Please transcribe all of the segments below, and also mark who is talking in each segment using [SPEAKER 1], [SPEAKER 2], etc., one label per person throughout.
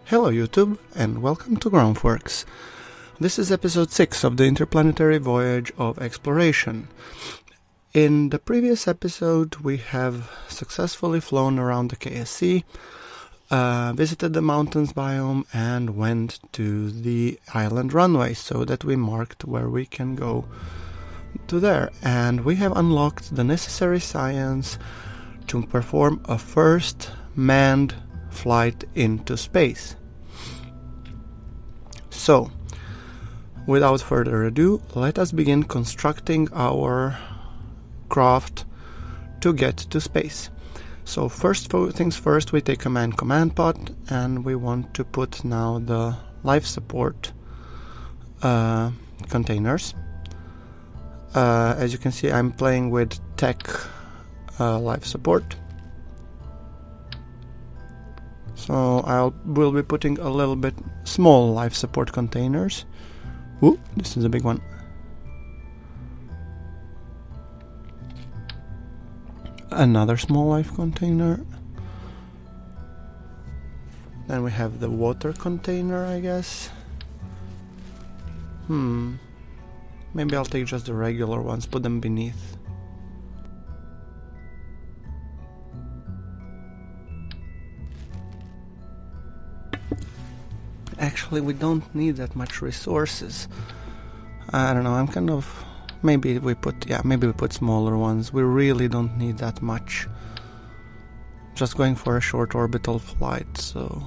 [SPEAKER 1] Hello YouTube, and welcome to GrunfWorks. This is episode 6 of the Interplanetary Voyage of Exploration. In the previous episode we have successfully flown around the KSC, visited the mountains biome and went to the island runway so that we marked where we can go to there. And we have unlocked the necessary science to perform a first manned flight into space. So, without further ado, let us begin constructing our craft to get to space. So first things first, we take a manned command pod and we want to put now the life support containers. As you can see, I'm playing with tech life support. So we'll be putting a little bit small life support containers. Ooh, this is a big one. Another small life container. Then we have the water container, I guess. Maybe I'll take just the regular ones, put them beneath. Actually, we don't need that much resources. I don't know, I'm kind of... Maybe we put smaller ones. We really don't need that much. Just going for a short orbital flight, so...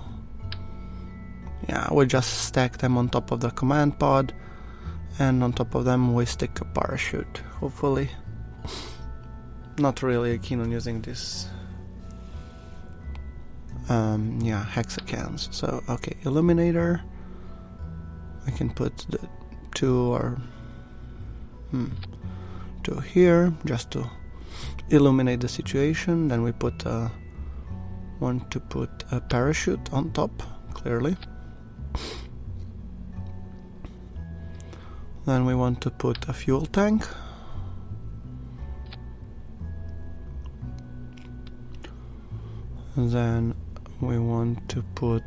[SPEAKER 1] Yeah, we just stack them on top of the command pod, and on top of them we stick a parachute, hopefully. Not really keen on using this... hexagons. So, okay, illuminator. I can put the two here, just to illuminate the situation. Then we want to put a parachute on top, clearly. Then we want to put a fuel tank. And then we want to put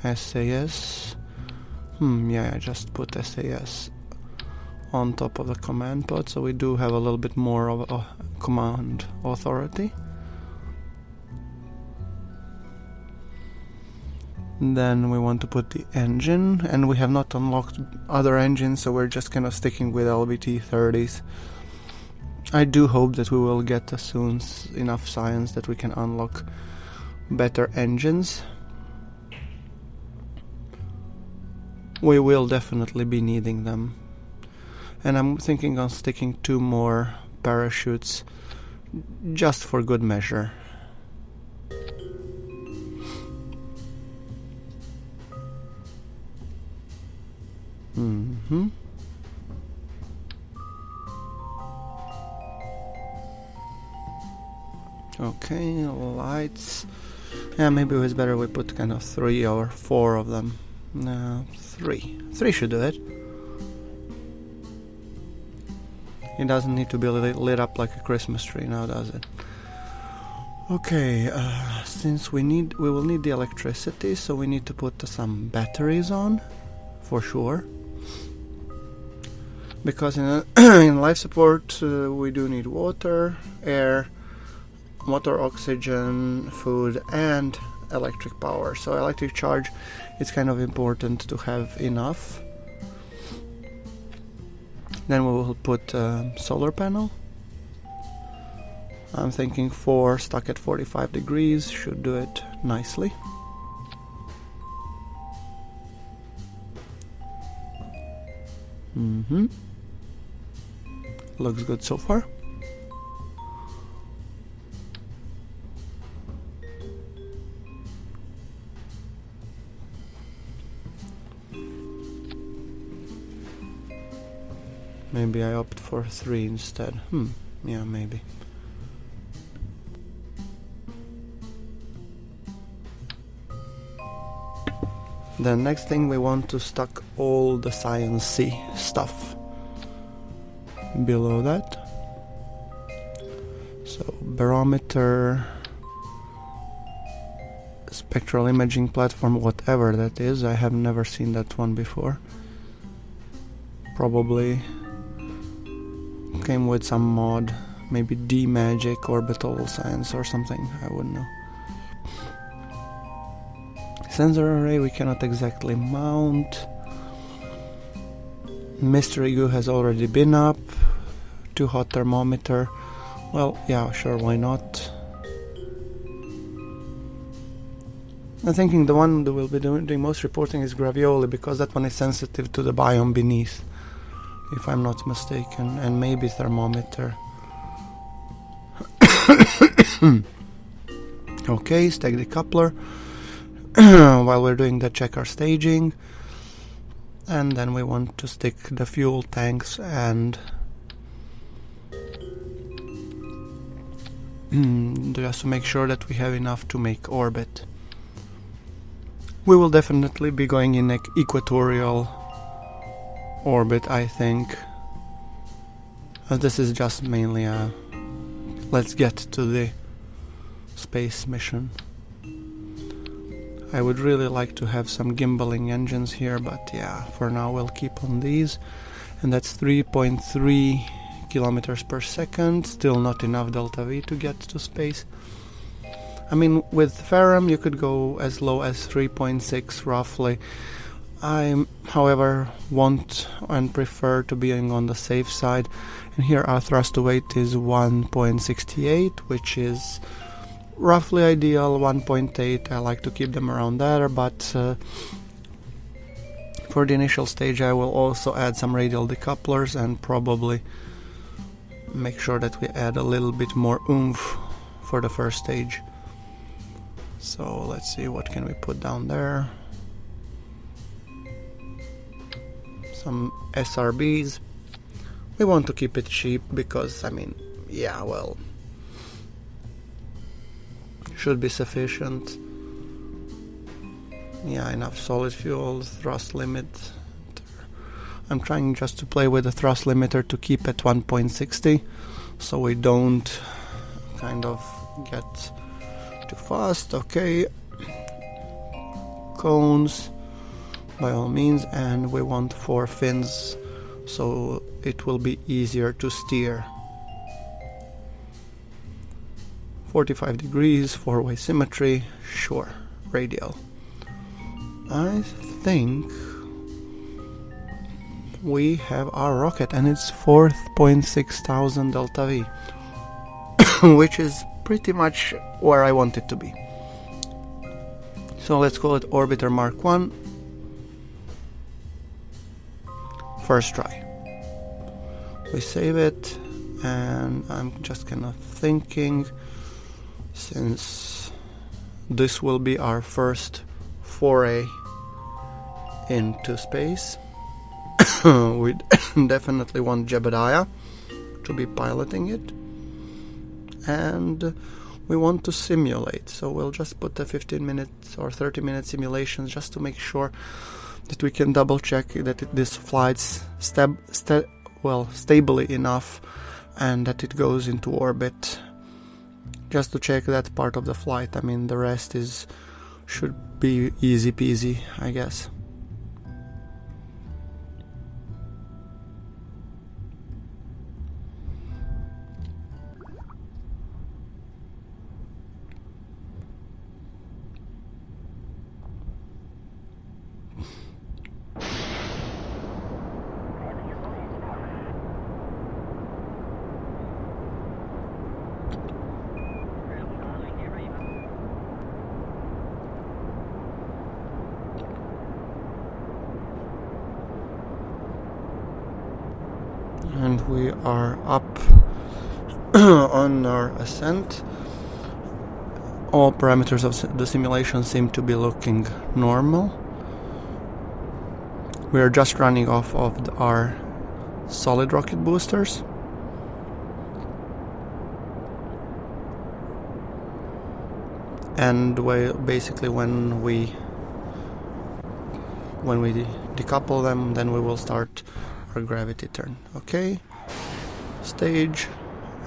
[SPEAKER 1] SAS. Just put SAS on top of the command pod, so we do have a little bit more of a command authority. Then we want to put the engine, and we have not unlocked other engines, so we're just kind of sticking with LBT-30s. I do hope that we will get soon enough science that we can unlock better engines. We will definitely be needing them. And I'm thinking on sticking 2 more parachutes just for good measure. Okay, lights. Yeah, maybe it's better we put kind of 3 or 4 of them. No, 3. 3 should do it. It doesn't need to be lit up like a Christmas tree now, does it? Okay, since we will need the electricity, so we need to put some batteries on, for sure. Because in life support we do need water, air, water, oxygen, food, and electric power. So electric charge, it's kind of important to have enough. Then we will put a solar panel. I'm thinking 4 stuck at 45 degrees should do it nicely. Looks good so far. Maybe I opt for 3 instead. Yeah, maybe. The next thing, we want to stack all the science-y stuff below that. So barometer, spectral imaging platform, whatever that is. I have never seen that one before. Probably came with some mod, maybe D-Magic, Orbital Science or something, I wouldn't know. Sensor array we cannot exactly mount. Mystery goo has already been up. Too hot thermometer. Well, yeah, sure, why not? I'm thinking the one that will be doing most reporting is Gravioli, because that one is sensitive to the biome beneath, if I'm not mistaken, and maybe thermometer. Okay, stack the coupler. While we're doing that, check our staging, and then we want to stick the fuel tanks and just to make sure that we have enough to make orbit. We will definitely be going in equatorial orbit, I think, as this is just mainly a let's get to the space mission. I would really like to have some gimbaling engines here, but yeah, for now we'll keep on these. And that's 3.3 kilometers per second, still not enough delta V to get to space. I mean, with Ferrum you could go as low as 3.6 roughly. I, however, want and prefer to be on the safe side, and here our thrust to weight is 1.68, which is roughly ideal. 1.8, I like to keep them around there, but for the initial stage I will also add some radial decouplers and probably make sure that we add a little bit more oomph for the first stage. So let's see, what can we put down there? Some SRBs. We want to keep it cheap because, I mean, yeah, well, should be sufficient. Yeah, enough solid fuel, thrust limit. I'm trying just to play with the thrust limiter to keep at 1.60 so we don't kind of get too fast. Okay, cones by all means, and we want 4 fins so it will be easier to steer. 45 degrees, 4-way symmetry, sure, radial. I think we have our rocket and it's 4,600 delta V, which is pretty much where I want it to be. So let's call it Orbiter Mark 1. First try. We save it, and I'm just kind of thinking, since this will be our first foray into space, we definitely want Jebediah to be piloting it, and we want to simulate, so we'll just put the 15 minutes or 30 minute simulations just to make sure that we can double check that this flies stably enough and that it goes into orbit, just to check that part of the flight. I mean, the rest should be easy peasy, I guess. And we are up on our ascent. All parameters of the simulation seem to be looking normal. We are just running off of our solid rocket boosters. And basically when we decouple them, then we will start our gravity turn. Okay, stage,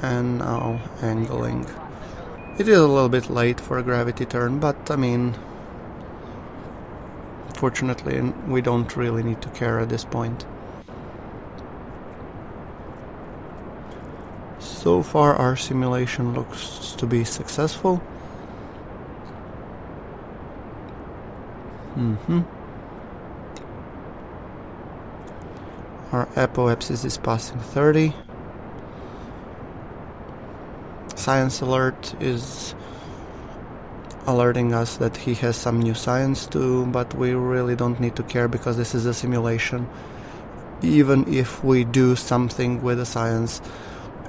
[SPEAKER 1] and now angling. It is a little bit late for a gravity turn, but I mean, fortunately we don't really need to care at this point. So far our simulation looks to be successful. Our apoapsis is passing 30. Science alert is alerting us that he has some new science too, but we really don't need to care because this is a simulation. Even if we do something with the science,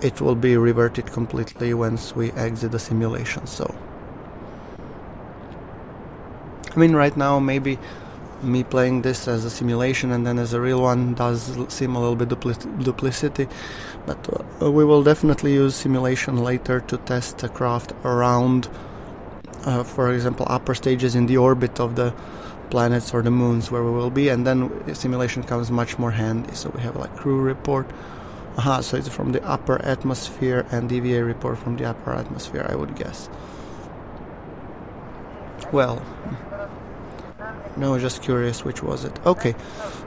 [SPEAKER 1] it will be reverted completely once we exit the simulation. So I mean, right now maybe me playing this as a simulation and then as a real one does seem a little bit duplicity, but we will definitely use simulation later to test the craft around, for example, upper stages in the orbit of the planets or the moons where we will be, and then simulation comes much more handy. So we have like crew report. So it's from the upper atmosphere and DVA report from the upper atmosphere, I would guess. Well, no, just curious which was it. Okay,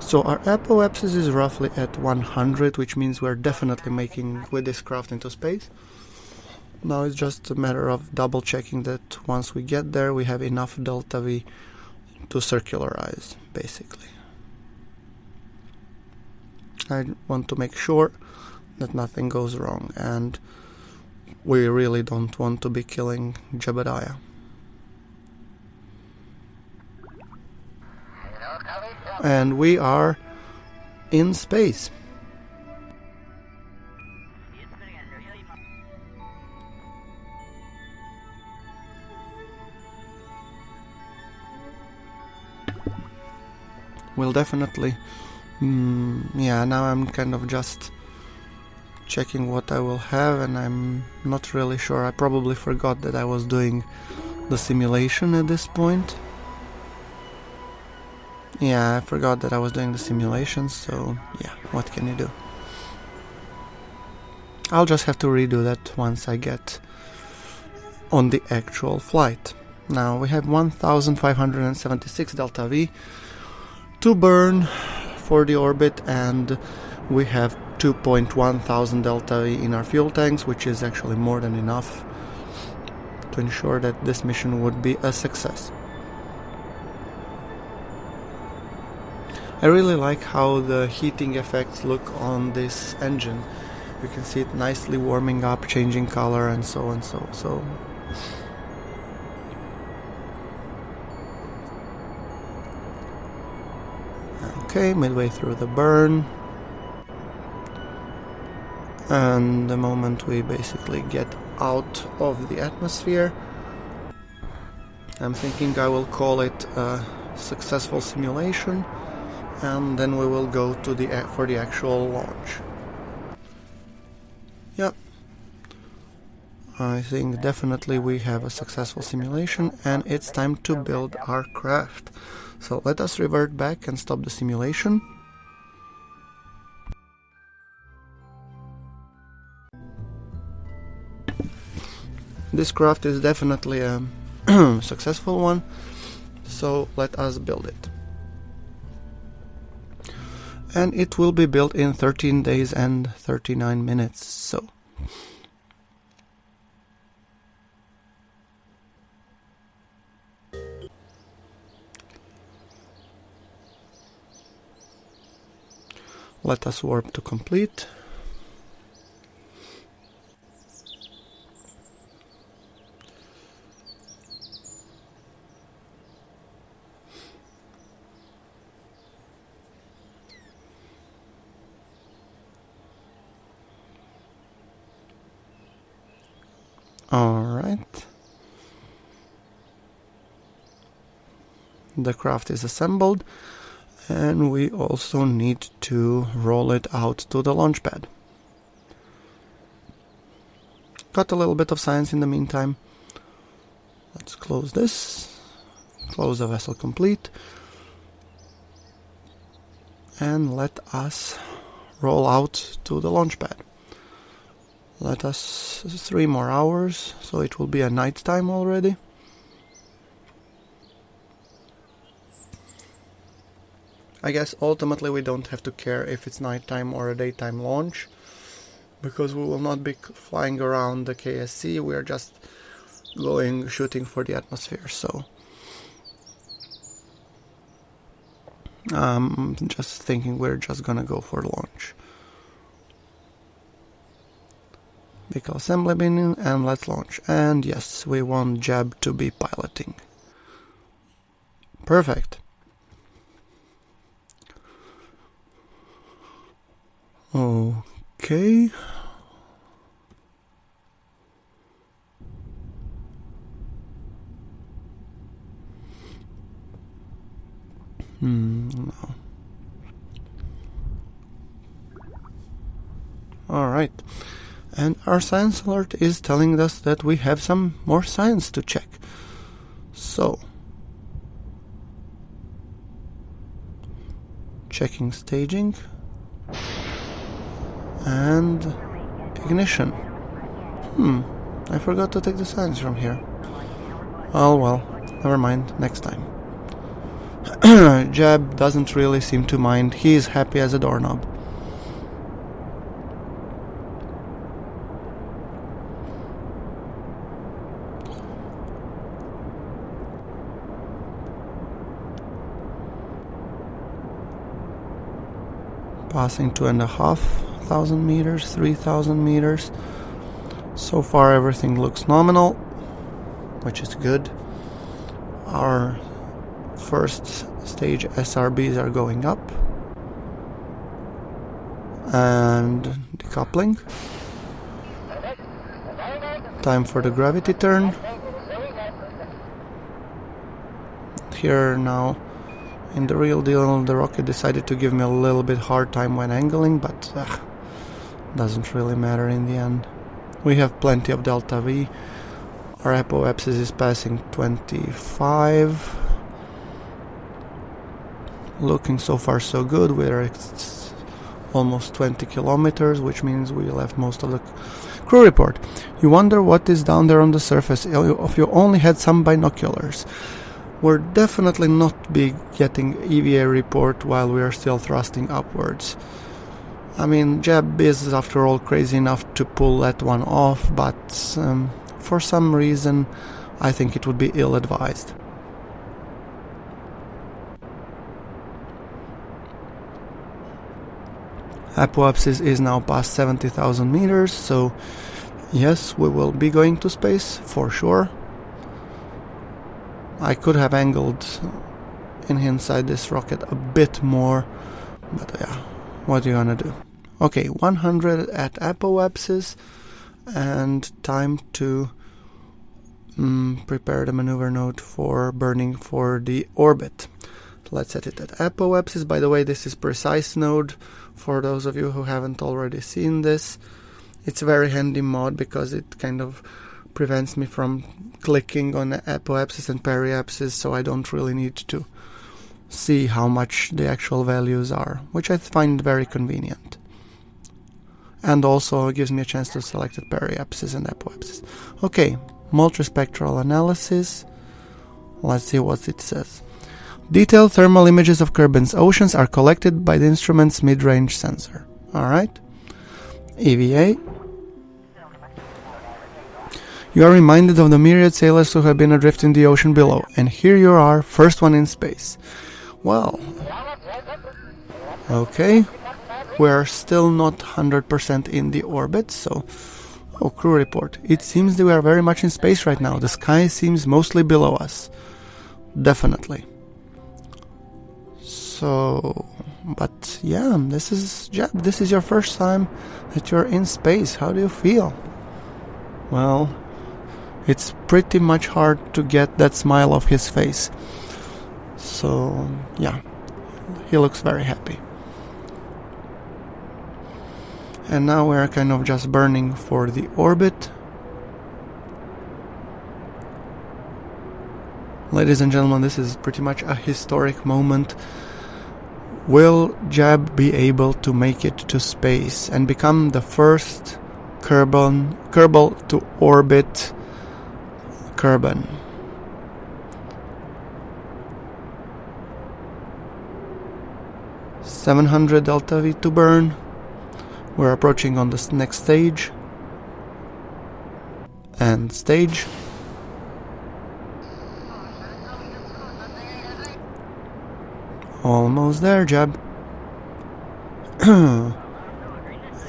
[SPEAKER 1] so our apoapsis is roughly at 100, which means we're definitely making with this craft into space. Now it's just a matter of double checking that once we get there we have enough delta V to circularize, basically. I want to make sure that nothing goes wrong, and we really don't want to be killing Jebediah. And we are in space. We'll definitely... yeah, now I'm kind of just checking what I will have, and I'm not really sure. I probably forgot that I was doing the simulation at this point. Yeah, I forgot that I was doing the simulation, so yeah, what can you do? I'll just have to redo that once I get on the actual flight. Now we have 1576 delta V to burn for the orbit, and we have 2.1 thousand delta V in our fuel tanks, which is actually more than enough to ensure that this mission would be a success. I really like how the heating effects look on this engine. You can see it nicely warming up, changing color, and so on. So okay, midway through the burn, and the moment we basically get out of the atmosphere, I'm thinking I will call it a successful simulation, and then we will go to for the actual launch. Yep, I think definitely we have a successful simulation, and it's time to build our craft. So let us revert back and stop the simulation. This craft is definitely a successful one, so let us build it. And it will be built in 13 days and 39 minutes, so... Let us warp to complete. Alright. The craft is assembled, and we also need to roll it out to the launch pad. Got a little bit of science in the meantime. Let's close this, close the vessel complete, and let us roll out to the launch pad. Let us 3 more hours, so it will be a night time already. I guess ultimately we don't have to care if it's nighttime or a daytime launch, because we will not be flying around the KSC, we are just shooting for the atmosphere, so just thinking we're just gonna go for launch. Vehicle assembly bin, and let's launch. And yes, we want Jeb to be piloting. Perfect. Okay. No. Alright. And our science alert is telling us that we have some more science to check. So, checking staging and ignition. I forgot to take the science from here. Oh well, never mind, next time. Jeb doesn't really seem to mind. He is happy as a doorknob. Passing 2,500 meters, 3,000 meters. So far everything looks nominal, which is good. Our first stage SRBs are going up. And decoupling. Time for the gravity turn. Here now, in the real deal, the rocket decided to give me a little bit hard time when angling, but doesn't really matter in the end. We have plenty of delta V. Our apoapsis is passing 25. Looking so far so good. We're at almost 20 kilometers, which means we left most of the crew report. You wonder what is down there on the surface if you only had some binoculars. We're definitely not be getting EVA report while we are still thrusting upwards. I mean, Jeb is after all crazy enough to pull that one off, but for some reason I think it would be ill-advised. Apoapsis is now past 70,000 meters, so yes, we will be going to space for sure. I could have angled inside this rocket a bit more, but yeah, what are you gonna do? Okay, 100 at apoapsis, and time to prepare the maneuver node for burning for the orbit. Let's set it at apoapsis. By the way, this is precise node for those of you who haven't already seen this. It's a very handy mod because it kind of prevents me from clicking on apoapsis and periapsis, so I don't really need to see how much the actual values are, which I find very convenient. And also gives me a chance to select the periapsis and apoapsis. Okay, multispectral analysis. Let's see what it says. Detailed thermal images of Kerbin's oceans are collected by the instrument's mid-range sensor. Alright. EVA. You are reminded of the myriad sailors who have been adrift in the ocean below, and here you are, first one in space. Well, okay, we're still not 100% in the orbit, so... Oh, crew report. It seems that we are very much in space right now. The sky seems mostly below us. Definitely. So... But yeah, this is your first time that you're in space. How do you feel? Well... It's pretty much hard to get that smile off his face. So, yeah, he looks very happy. And now we're kind of just burning for the orbit. Ladies and gentlemen, this is pretty much a historic moment. Will Jeb be able to make it to space and become the first Kerbal to orbit Kerbal? 700 delta V to burn. We're approaching on this next stage. And stage. Almost there, Jeb.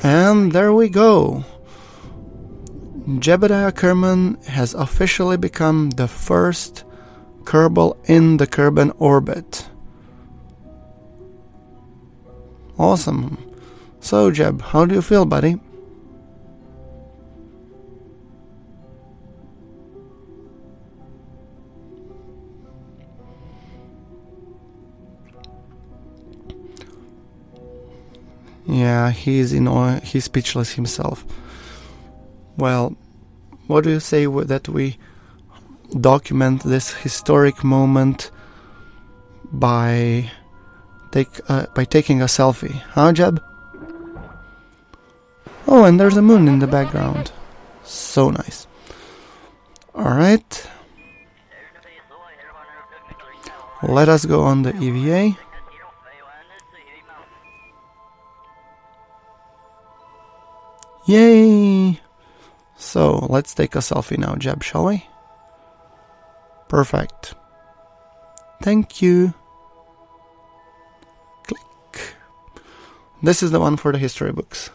[SPEAKER 1] And there we go. Jebediah Kerman has officially become the first Kerbal in the Kerbal orbit. Awesome. So, Jeb, how do you feel, buddy? Yeah, he's in awe. He's speechless himself. Well, what do you say that we document this historic moment by taking a selfie, huh, Jeb? Oh, and there's a moon in the background. So nice. Alright. Let us go on the EVA. Yay! So, let's take a selfie now, Jeb, shall we? Perfect. Thank you. Click. This is the one for the history books.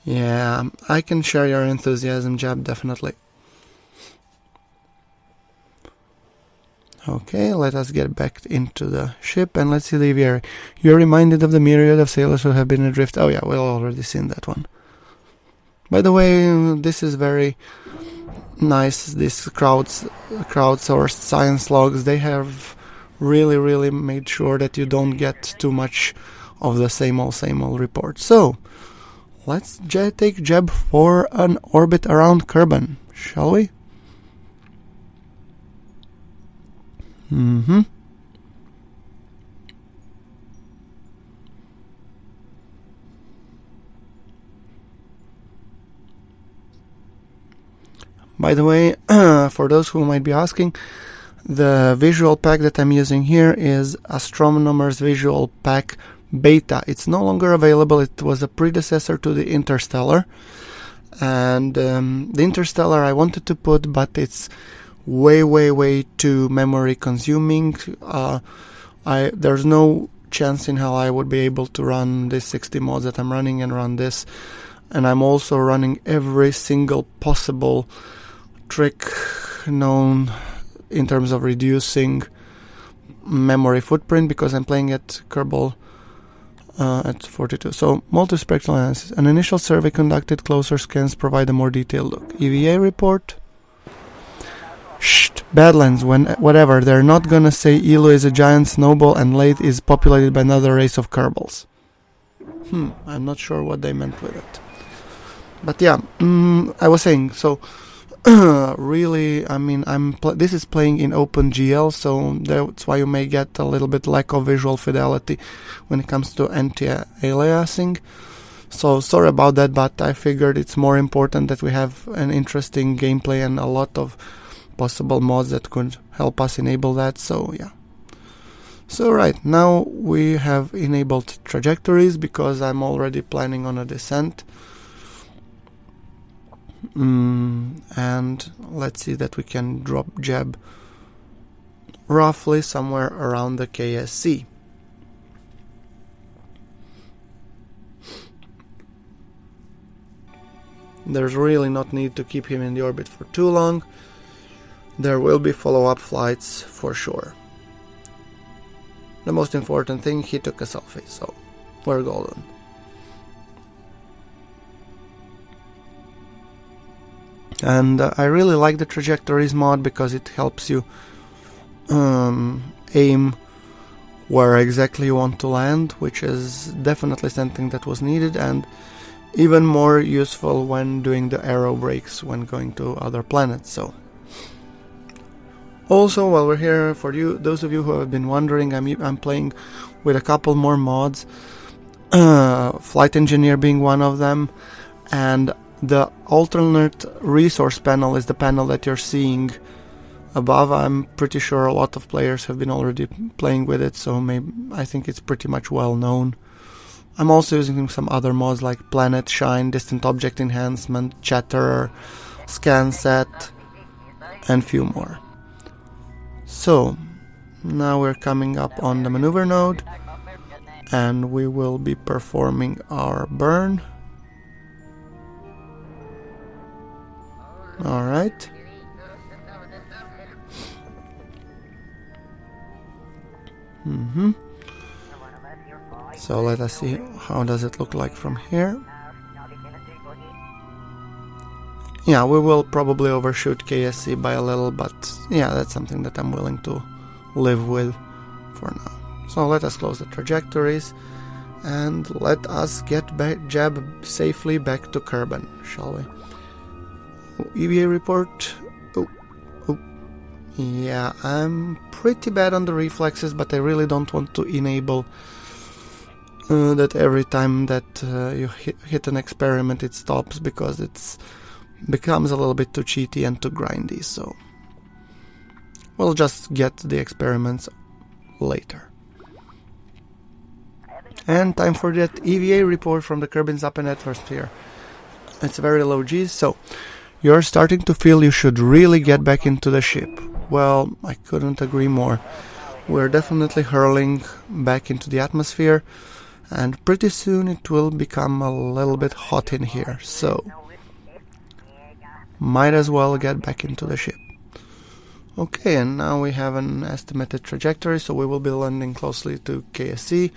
[SPEAKER 1] Yeah, I can share your enthusiasm, Jeb, definitely. Okay, let us get back into the ship and let's see the EVA. You're reminded of the myriad of sailors who have been adrift. Oh yeah, we've already seen that one. By the way, this is very nice, these crowdsourced science logs. They have really made sure that you don't get too much of the same old report. So, let's take Jeb for an orbit around Kerbal, shall we? By the way, for those who might be asking, the visual pack that I'm using here is Astronomer's Visual Pack Beta. It's no longer available. It was a predecessor to the Interstellar. And the Interstellar I wanted to put, but it's way too memory consuming. There's no chance in hell I would be able to run this 60 mods that I'm running and run this. And I'm also running every single possible trick known in terms of reducing memory footprint because I'm playing at Kerbal at 42. So, multispectral analysis. An initial survey conducted, closer scans provide a more detailed look. EVA report. Shh, Badlands, whatever. They're not gonna say Elo is a giant snowball and Lathe is populated by another race of Kerbals. I'm not sure what they meant with it. But yeah, I was saying, so really, I mean, this is playing in OpenGL, so that's why you may get a little bit lack of visual fidelity when it comes to anti-aliasing. So sorry about that, but I figured it's more important that we have an interesting gameplay and a lot of possible mods that could help us enable that, so yeah. So right, now we have enabled trajectories because I'm already planning on a descent. And let's see that we can drop Jeb roughly somewhere around the KSC. There's really not need to keep him in the orbit for too long. There will be follow-up flights for sure. The most important thing, he took a selfie, so we're golden. And I really like the trajectories mod because it helps you aim where exactly you want to land, which is definitely something that was needed and even more useful when doing the aero brakes when going to other planets. So, also, while we're here, for those of you who have been wondering, I'm playing with a couple more mods, Flight Engineer being one of them, and the alternate resource panel is the panel that you're seeing Above, I'm pretty sure a lot of players have been already playing with it, so I think it's pretty much well known. I'm also using some other mods like Planet Shine, Distant Object Enhancement, Chatterer, Scan Set, and few more. So, now we're coming up on the maneuver node, and we will be performing our burn. Alright. So let us see how does it look like from here. Yeah, we will probably overshoot KSC by a little, but yeah, that's something that I'm willing to live with for now. So let us close the trajectories and let us get jab safely back to Kerbal, shall we? EVA report. Yeah, I'm pretty bad on the reflexes, but I really don't want to enable that every time that you hit an experiment it stops, because it becomes a little bit too cheaty and too grindy, so we'll just get the experiments later. And time for that EVA report from the Kerbin's upper atmosphere. It's very low G's, so you're starting to feel you should really get back into the ship. Well, I couldn't agree more. We're definitely hurling back into the atmosphere, and pretty soon it will become a little bit hot in here, so might as well get back into the ship. Okay, and now we have an estimated trajectory, so we will be landing closely to KSC,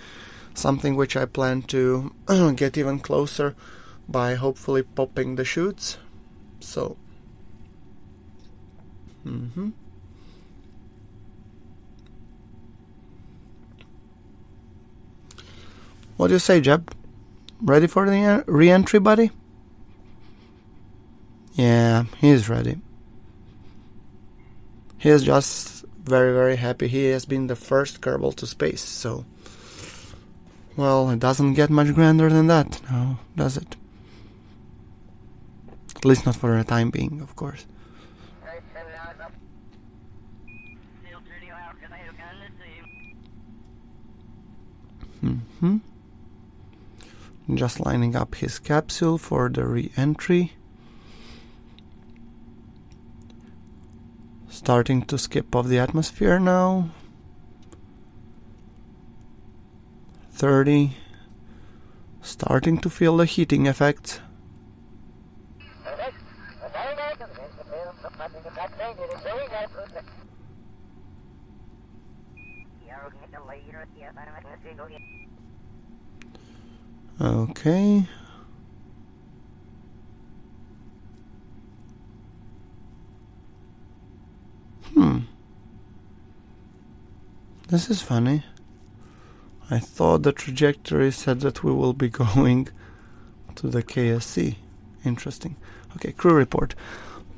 [SPEAKER 1] something which I plan to get even closer by hopefully popping the chutes. So, What do you say, Jeb? Ready for the re-entry, buddy? Yeah, he's ready. He is just very, very happy. He has been the first Kerbal to space, so... Well, it doesn't get much grander than that, now, does it? At least not for the time being, of course. Just lining up his capsule for the re-entry. Starting to skip off the atmosphere now. 30. Starting to feel the heating effects. Okay. This is funny. I thought the trajectory said that we will be going to the KSC. Interesting. Okay, crew report.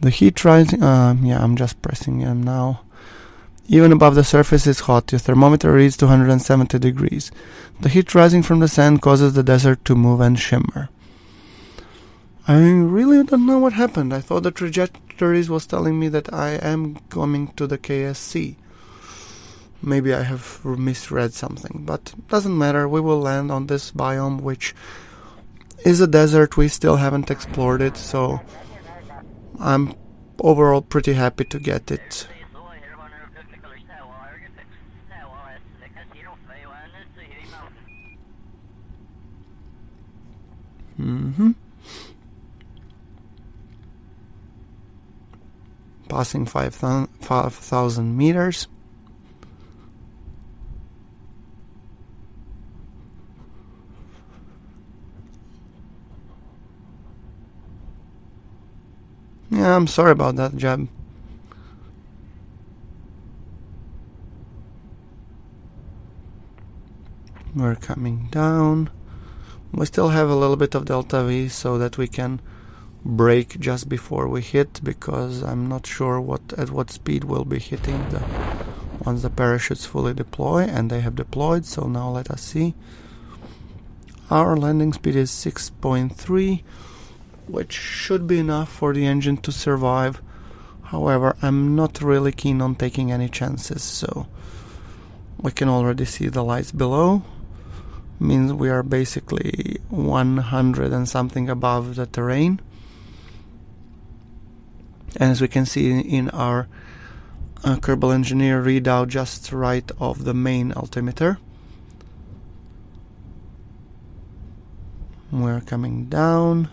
[SPEAKER 1] The heat rising... yeah, I'm just pressing M now. Even above the surface is hot. Your thermometer reads 270 degrees. The heat rising from the sand causes the desert to move and shimmer. I really don't know what happened. I thought the trajectories was telling me that I am coming to the KSC. Maybe I have misread something, but doesn't matter. We will land on this biome, which is a desert. We still haven't explored it, so I'm overall pretty happy to get it. Passing 5,000 meters. Yeah, I'm sorry about that, Jeb. We're coming down. We still have a little bit of delta V so that we can brake just before we hit, because I'm not sure at what speed we'll be hitting once the parachutes fully deploy, and they have deployed. So now let us see. Our landing speed is 6.3, which should be enough for the engine to survive However, I'm not really keen on taking any chances, so we can already see the lights below. Means we are basically 100 and something above the terrain. And as we can see in our Kerbal Engineer readout just right of the main altimeter, we're coming down.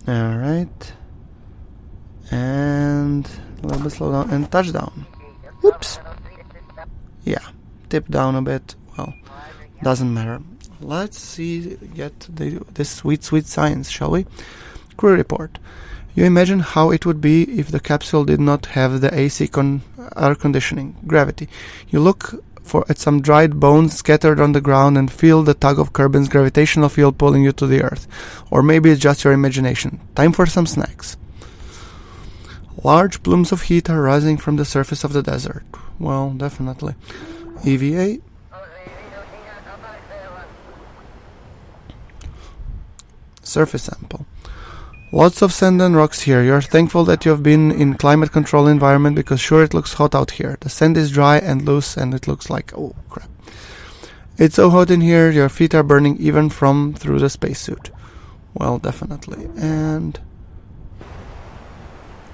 [SPEAKER 1] Alright. And a little bit slow down and touchdown. Whoops. Yeah, tip down a bit. Well, doesn't matter. Let's get this sweet science, shall we? Crew report. You imagine how it would be if the capsule did not have the AC air conditioning, gravity. You look at some dried bones scattered on the ground and feel the tug of Kerbin's gravitational field pulling you to the Earth. Or maybe it's just your imagination. Time for some snacks. Large plumes of heat are rising from the surface of the desert. Well, definitely. EVA. Surface sample. Lots of sand and rocks here. You're thankful that you've been in climate control environment because sure it looks hot out here. The sand is dry and loose and it looks like, oh crap. It's so hot in here, your feet are burning even from through the spacesuit. Well, definitely. And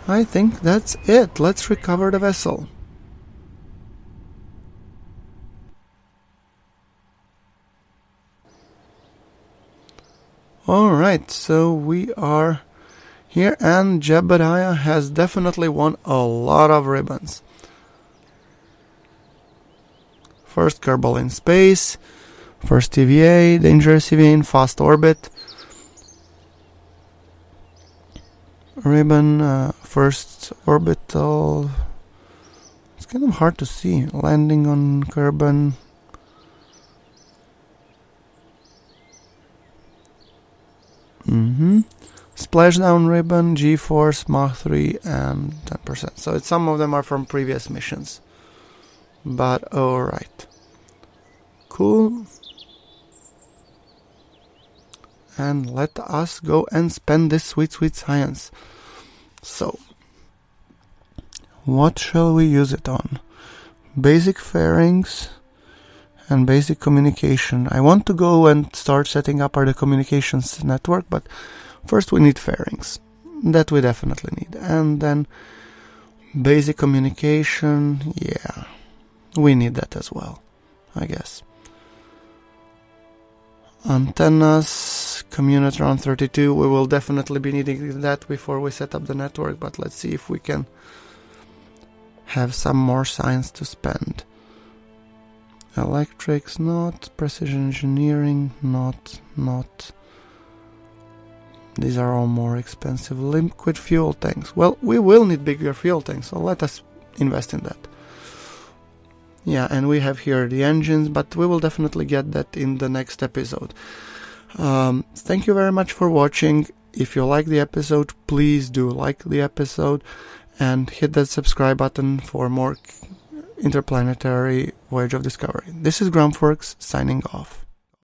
[SPEAKER 1] I think that's it. Let's recover the vessel. Alright, so we are here and Jebediah has definitely won a lot of ribbons. First Kerbal in space, first TVA, dangerous EVA in fast orbit, ribbon, first orbital. It's kind of hard to see. Landing on Kerbal. Splashdown ribbon, G-force, Mach 3 and 10%. So some of them are from previous missions. But alright. Cool. And let us go and spend this sweet science. So, what shall we use it on? Basic fairings and basic communication. I want to go and start setting up our communications network, but first we need fairings. That we definitely need. And then basic communication, yeah, we need that as well, I guess. Antennas, Communotron 32, we will definitely be needing that before we set up the network, but let's see if we can have some more science to spend. Electrics, not. Precision engineering, not. These are all more expensive. Liquid fuel tanks. Well, we will need bigger fuel tanks, so let us invest in that. Yeah, and we have here the engines, but we will definitely get that in the next episode. Thank you very much for watching. If you like the episode, please do like the episode and hit that subscribe button for more Interplanetary Voyage of Discovery. This is GrunfWorks signing off.